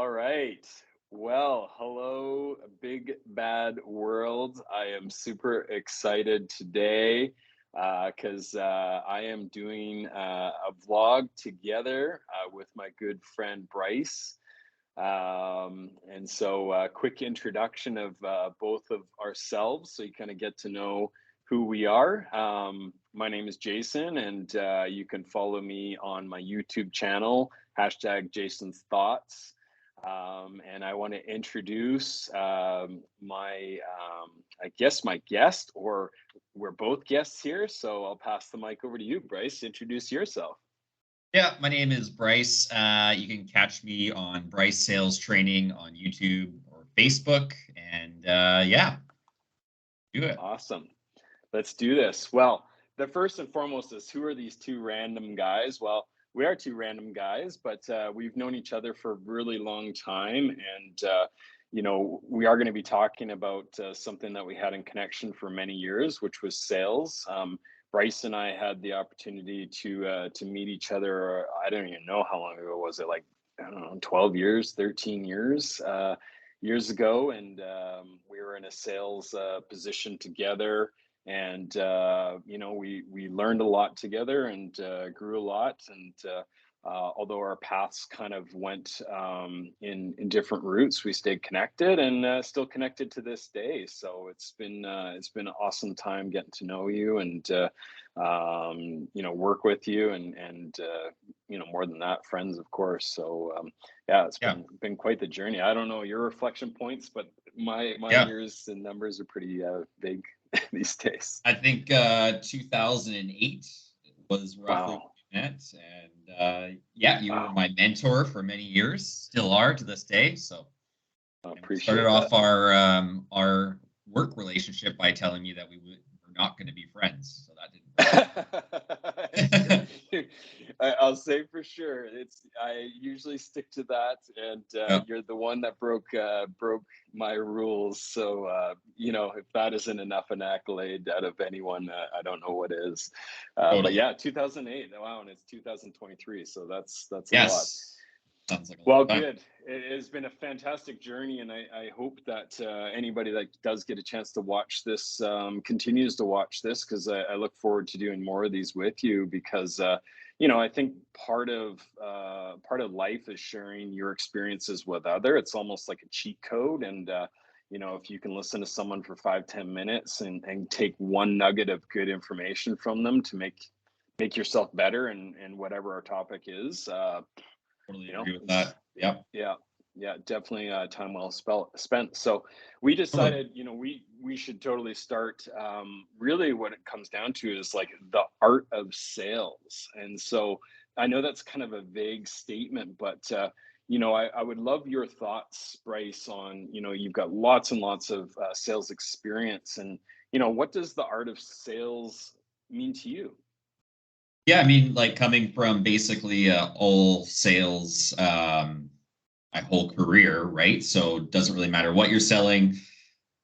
All right. Well, hello, big bad world. I am super excited today because I am doing a vlog together with my good friend Bryce. Quick introduction of both of ourselves so you kind of get to know who we are. My name is Jason, and you can follow me on my YouTube channel, hashtag Jason's Thoughts. And I want to introduce I guess, my guest, or we're both guests here. So I'll pass the mic over to you, Bryce. Introduce yourself. Yeah, my name is Bryce. You can catch me on Bryce Sales Training on YouTube or Facebook. And yeah, do it. Awesome. Let's do this. Well, the first and foremost is, who are these two random guys? Well, we are two random guys, but we've known each other for a really long time. And, we are going to be talking about something that we had in connection for many years, which was sales. Bryce and I had the opportunity to meet each other. I don't even know how long ago was it, like, I don't know, 12 years, 13 years ago. And we were in a sales position together, and we learned a lot together and grew a lot. And although our paths kind of went in different routes, we stayed connected, and still connected to this day. So it's been an awesome time getting to know you, and work with you, and more than that, friends, of course. So yeah, it's Yeah, been quite the journey. I don't know your reflection points, but my yeah. years and numbers are pretty big these days. I think 2008 was roughly when Wow. we met. And yeah, you were Wow. my mentor for many years, still are to this day. So, I and we started appreciate that. off our work relationship by telling me that were not going to be friends. So that didn't go I'll say for sure. I usually stick to that, and well. you're the one that broke my rules. So if that isn't enough an accolade out of anyone, I don't know what is. But Totally. yeah, 2008. Wow, and it's 2023. So that's a lot. Yes. Sounds like a lot Well, of fun. good. It has been a fantastic journey, and I hope that anybody that does get a chance to watch this continues to watch this, because I look forward to doing more of these with you. Because I think part of life is sharing your experiences with other. It's almost like a cheat code, and if you can listen to someone for 5-10 minutes and take one nugget of good information from them to make yourself better, and whatever our topic is. Totally agree with It's that. Yep. yeah, yeah, definitely time well spent. So we Totally. decided, we should totally start. Really, what it comes down to is like the art of sales. And so I know that's kind of a vague statement, but I would love your thoughts, Bryce, on, you've got lots and lots of sales experience, and what does the art of sales mean to you? Yeah, I mean, like coming from basically all sales my whole career, right? So it doesn't really matter what you're selling.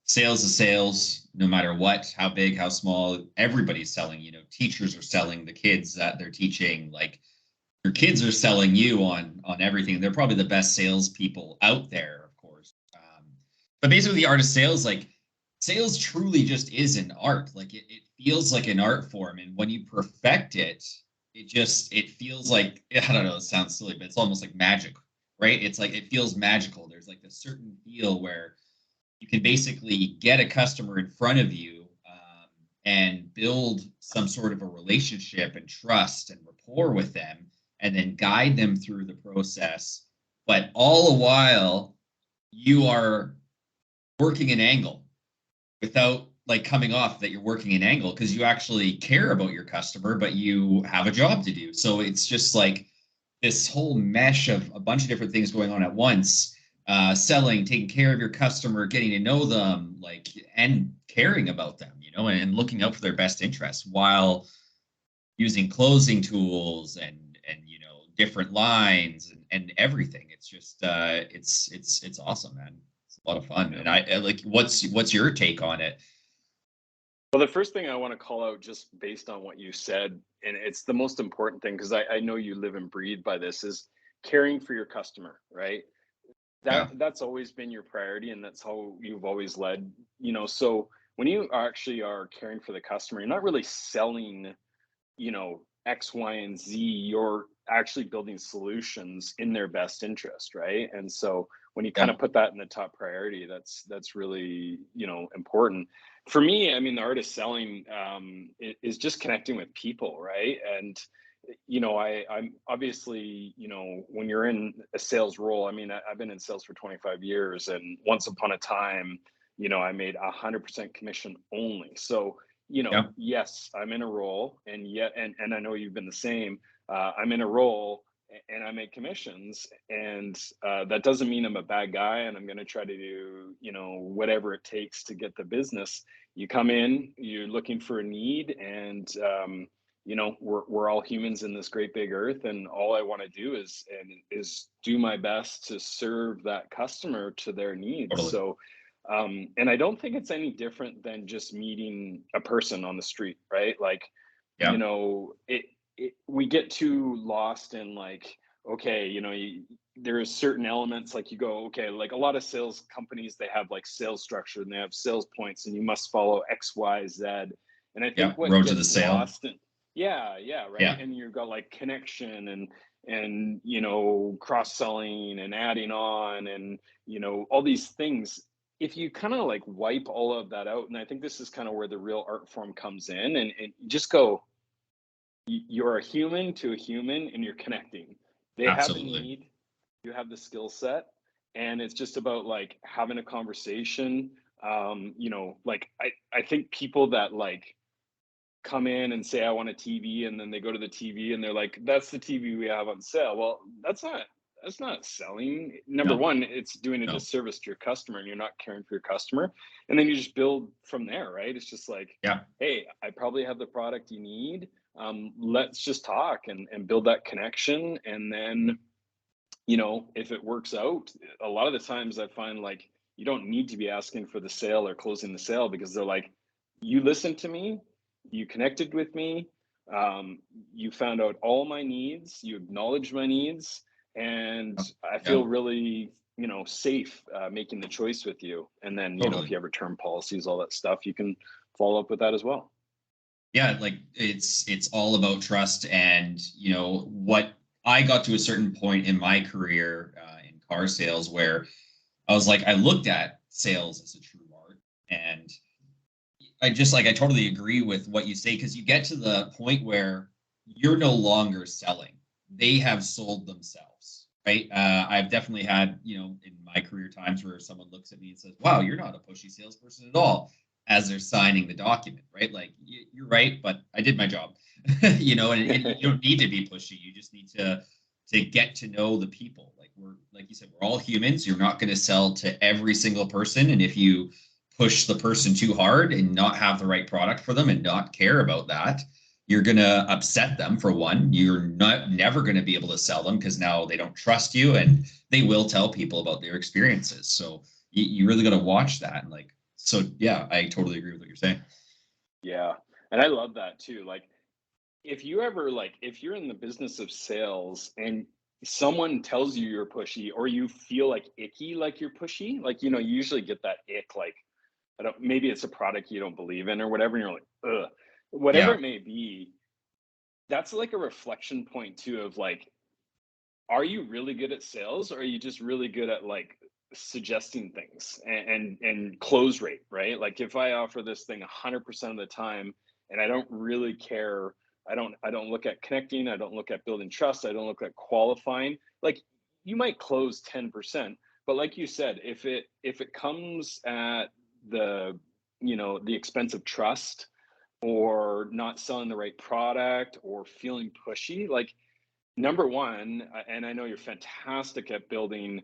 Sales is sales, no matter what, how big, how small, everybody's selling. Teachers are selling the kids that they're teaching. Like your kids are selling you on everything. They're probably the best salespeople out there, of course. But basically, the art of sales, like sales, truly just is an art. Like it feels like an art form, and when you perfect it, it feels like I don't know. It sounds silly, but it's almost like magic, right? It's like it feels magical. There's like a certain feel where you can basically get a customer in front of you and build some sort of a relationship and trust and rapport with them, and then guide them through the process. But all the while, you are working an angle without like coming off that you're working an angle, because you actually care about your customer, but you have a job to do. So it's just like this whole mesh of a bunch of different things going on at once. Selling, taking care of your customer, getting to know them, like, and caring about them, and looking out for their best interests while using closing tools and different lines and everything. It's just it's awesome, man. It's a lot of fun. Yeah. And I like what's your take on it? Well, the first thing I want to call out, just based on what you said, and it's the most important thing, because I know you live and breathe by this, is caring for your customer, right? Yeah. that's always been your priority, and that's how you've always led, so when you actually are caring for the customer, you're not really selling, X, Y, and Z. You're actually building solutions in their best interest, right? And so when you kind Yeah. of put that in the top priority, that's really, important. For me, I mean, the art of selling is just connecting with people, right? And I'm obviously, when you're in a sales role, I mean, I've been in sales for 25 years, and once upon a time, I made 100% commission only. So, Yeah. yes, I'm in a role, and yet, and I know you've been the same. I'm in a role, and I make commissions, and that doesn't mean I'm a bad guy, and I'm going to try to do, whatever it takes to get the business. You come in, you're looking for a need, and we're all humans in this great big earth, and all I want to do is do my best to serve that customer to their needs. Totally. So and I don't think it's any different than just meeting a person on the street, right? Like, Yeah. we get too lost in like, okay, there's certain elements like you go, okay, like a lot of sales companies, they have like sales structure and they have sales points, and you must follow X, Y, Z. And I Yeah. think what Road to the gets sale. lost in, yeah, right. Yeah. And you've got like connection and cross selling and adding on and all these things. If you kind of like wipe all of that out, and I think this is kind of where the real art form comes in, and you just go, you're a human to a human, and you're connecting. They have a Absolutely. need, you have the skill set, and it's just about like having a conversation. Like I think people that like come in and say I want a TV, and then they go to the TV and they're like, that's the TV we have on sale. Well, that's not selling. Number No. one, it's doing a No. disservice to your customer, and you're not caring for your customer. And then you just build from there, right? It's just like, Yeah. hey, I probably have the product you need. Let's just talk and build that connection. And then, if it works out, a lot of the times I find like you don't need to be asking for the sale or closing the sale, because they're like, you listened to me, you connected with me, um, you found out all my needs, you acknowledged my needs, and Yeah. I Yeah. feel really, safe making the choice with you. And then, if Totally. you have return policies, all that stuff, you can follow up with that as well. Yeah, like it's all about trust. And what I got to a certain point in my career in car sales where I was like, I looked at sales as a true art. And I totally agree with what you say, because you get to the point where you're no longer selling. They have sold themselves, right? I've definitely had, in my career times where someone looks at me and says, wow, you're not a pushy salesperson at all, as they're signing the document, right? Like, you're right, but I did my job, and you don't need to be pushy. You just need to get to know the people. Like you said, we're all humans. You're not going to sell to every single person. And if you push the person too hard and not have the right product for them and not care about that, you're going to upset them. For one, you're not never going to be able to sell them, because now they don't trust you, and they will tell people about their experiences. So you really got to watch that. And so yeah, I totally agree with what you're saying. Yeah. And I love that too. Like, if you're in the business of sales and someone tells you you're pushy, or you feel like icky, like you're pushy, like, you usually get that ick, like, I don't, maybe it's a product you don't believe in or whatever. And you're like, ugh, whatever Yeah. it may be. That's like a reflection point too of like, are you really good at sales, or are you just really good at like suggesting things and close rate, right? Like if I offer this thing 100% of the time, and I don't really care, I don't look at connecting, I don't look at building trust, I don't look at qualifying, like you might close 10%, but like you said, if it comes at the the expense of trust, or not selling the right product, or feeling pushy, like, number one, and I know you're fantastic at building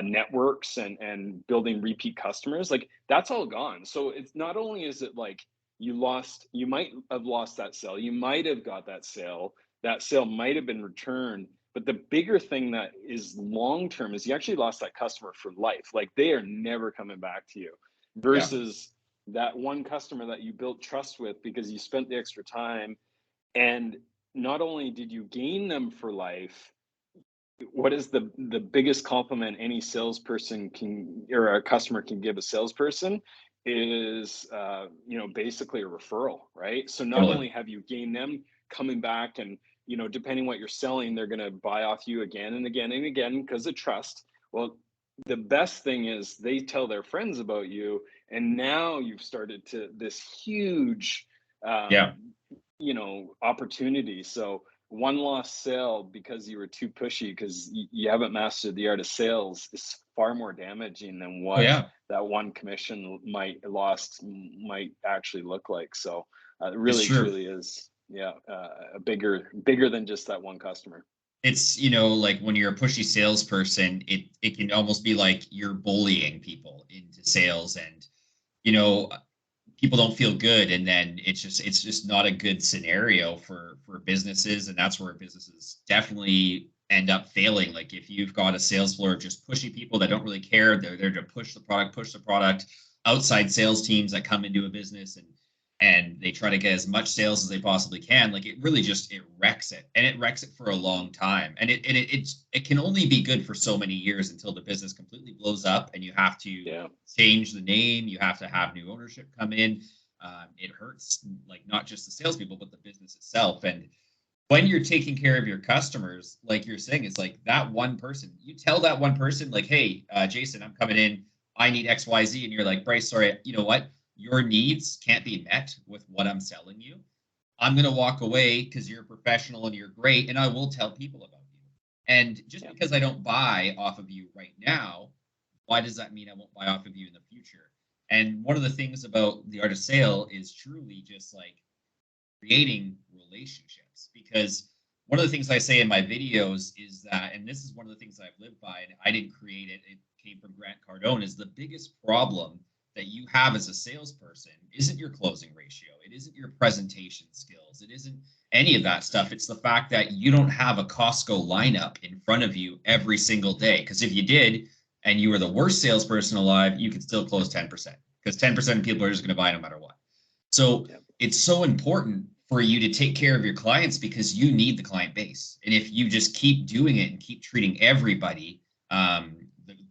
networks and building repeat customers. Like that's all gone. So it's not only is it like you might have lost that sale, you might have got that sale might have been returned. But the bigger thing that is long term is you actually lost that customer for life. Like they are never coming back to you, Yeah. versus that one customer that you built trust with because you spent the extra time, and not only did you gain them for life, what is the biggest compliment any salesperson can, or a customer can give a salesperson, is basically a referral, right? So not Totally. only have you gained them coming back, and depending what you're selling, they're going to buy off you again and again and again because of trust. Well, the best thing is they tell their friends about you, and now you've started to this huge Yeah. um, opportunity. So one lost sale because you were too pushy because you haven't mastered the art of sales is far more damaging than Oh what yeah. that one commission might actually look like. So it It's really true. truly is, yeah, a bigger than just that one customer. It's, like when you're a pushy salesperson, it can almost be like you're bullying people into sales, and you know people don't feel good, and then it's just not a good scenario for businesses, and that's where businesses definitely end up failing. Like if you've got a sales floor of just pushy people that don't really care, they're there to push the product, outside sales teams that come into a business and they try to get as much sales as they possibly can. Like it really just it wrecks it, and it wrecks it for a long time, and it can only be good for so many years until the business completely blows up and you have to Yeah, change the name, you have to have new ownership come in. It hurts, like not just the salespeople but the business itself. And when you're taking care of your customers, like you're saying, it's like that one person, you tell that one person like, hey, Jason, I'm coming in, I need XYZ, and you're like, Bryce, sorry, you know what, your needs can't be met with what I'm selling you. I'm going to walk away because you're a professional and you're great, and I will tell people about you. And just yeah, because I don't buy off of you right now, why does that mean I won't buy off of you in the future? And one of the things about the art of sale is truly just like creating relationships. Because one of the things I say in my videos is that, and this is one of the things that I've lived by, and I didn't create it, it came from Grant Cardone, is the biggest problem that you have as a salesperson isn't your closing ratio. It isn't your presentation skills. It isn't any of that stuff. It's the fact that you don't have a Costco lineup in front of you every single day. Because if you did, and you were the worst salesperson alive, you could still close 10%, because 10% of people are just going to buy no matter what. So yeah, it's so important for you to take care of your clients because you need the client base. And if you just keep doing it and keep treating everybody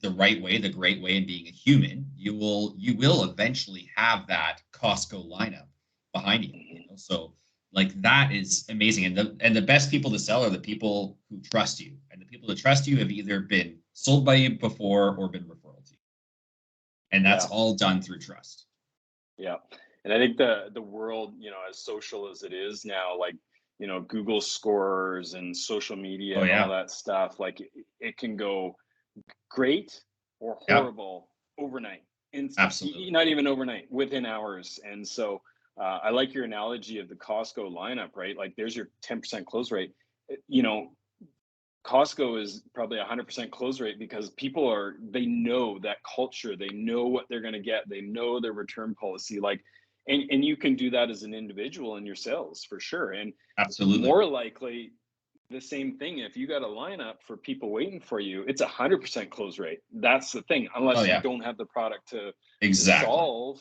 the right way, the great way, and being a human, you will eventually have that Costco lineup behind you. mhm, So like that is amazing. And the best people to sell are the people who trust you. And the people that trust you have either been sold by you before or been referred to you. And that's yeah. all done through trust. Yeah. And I think the world, as social as it is now, like, Google scores and social media Oh and all yeah. that stuff, like it can go great or Yep. horrible overnight, instant, Absolutely. not even overnight, within hours. And so I like your analogy of the Costco lineup, right? Like there's your 10% close rate. Uh, You know, Costco is probably 100% close rate because they know that culture, they know what they're going to get, they know their return policy. Like, and you can do that as an individual in your sales for sure. And Absolutely. more likely, the same thing. If you got a lineup for people waiting for you, it's 100% close rate. That's the thing. Oh Unless you yeah. don't have the product to Exactly. solve,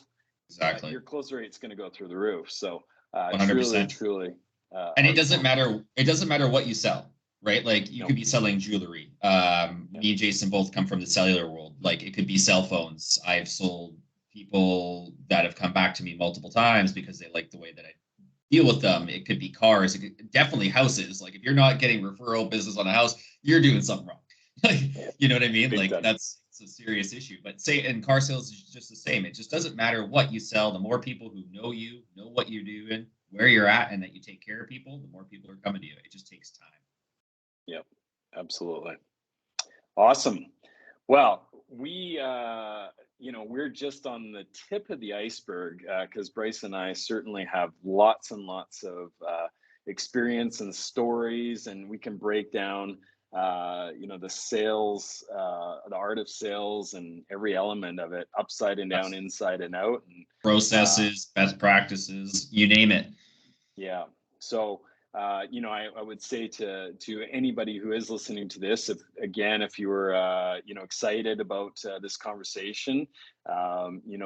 Exactly. your close rate's going to go through the roof. So, truly, 100%. truly, And it doesn't awesome. matter. It doesn't matter what you sell, right? Like you No, could be selling jewelry. yeah, Me and Jason both come from the cellular world. Like it could be cell phones. I've sold people that have come back to me multiple times because they like the way that I deal with them. It could be cars. It could, definitely houses. Like if you're not getting referral business on a house, you're doing something wrong. Like, yeah, you know what I mean? big Like time. that's it's a serious issue. But say in car sales is just the same. It just doesn't matter what you sell. The more people who know you, know what you're doing, where you're at, and that you take care of people, the more people are coming to you. It just takes time. Yep, absolutely. Awesome. Well, we're just on the tip of the iceberg because Bryce and I certainly have lots and lots of experience and stories, and we can break down, the sales, the art of sales, and every element of it, upside and down, Absolutely. inside and out, and uh, Processes, best practices, you name it. yeah. So, I would say to anybody who is listening to this, if you were excited about this conversation,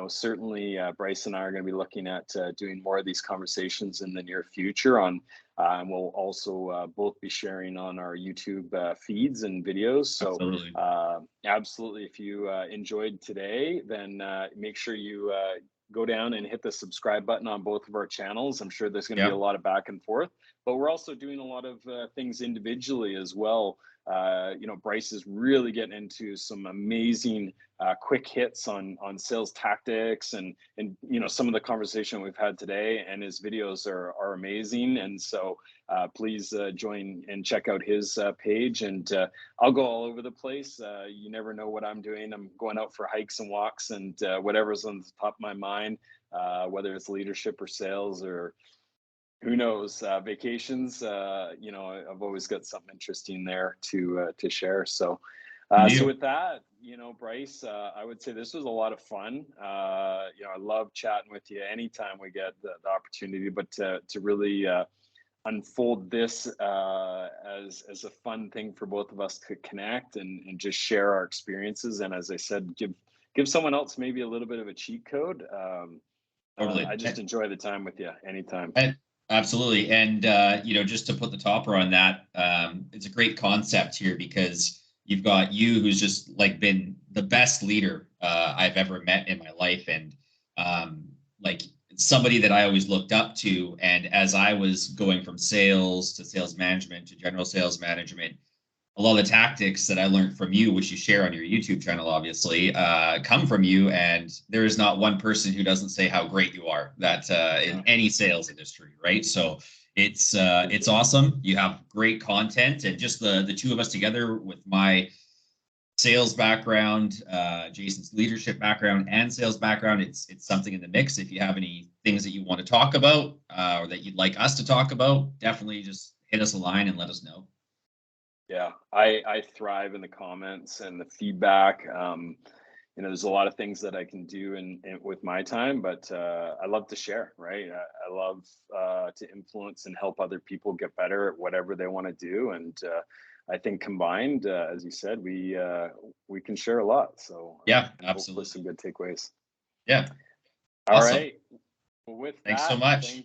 certainly Bryce and I are going to be looking at doing more of these conversations in the near future on And we'll also both be sharing on our YouTube feeds and videos. So Absolutely. absolutely, if you enjoyed today, then make sure you go down and hit the subscribe button on both of our channels. I'm sure there's going to be a Yeah. lot of back and forth, but we're also doing a lot of things individually as well. Bryce is really getting into some amazing quick hits on sales tactics, and some of the conversation we've had today, and his videos are amazing. And so please join and check out his page. And I'll go all over the place. You never know what I'm doing. I'm going out for hikes and walks and whatever's on the top of my mind, whether it's leadership or sales or who knows, vacations. I've always got something interesting there to share. So Good so deal. with that, Bryce, I would say this was a lot of fun. I love chatting with you anytime we get the opportunity, but to really unfold this as a fun thing for both of us to connect and just share our experiences. And as I said, give someone else maybe a little bit of a cheat code. I Totally. just enjoy the time with you anytime. And absolutely. And just to put the topper on that, it's a great concept here because you've got you who's just like been the best leader I've ever met in my life. And like somebody that I always looked up to. And as I was going from sales to sales management to general sales management, a lot of the tactics that I learned from you, which you share on your YouTube channel, obviously, come from you. And there is not one person who doesn't say how great you are that in Yeah. any sales industry, right? So it's awesome. You have great content, and just the two of us together with my sales background, Jason's leadership background, and sales background, it's something in the mix. If you have any things that you want to talk about or that you'd like us to talk about, definitely just hit us a line and let us know. Yeah, I thrive in the comments and the feedback. There's a lot of things that I can do in with my time, but I love to share, right? I love to influence and help other people get better at whatever they want to do. And I think combined, as you said, we can share a lot. So Yeah, and hopefully some absolutely. good takeaways. Yeah. All Awesome. right. Well, with Thanks so that, much.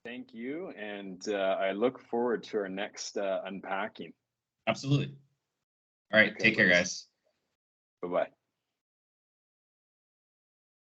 thank you, and I look forward to our next unpacking. Absolutely. All right. Okay, Take care, Bryce. guys. Bye bye.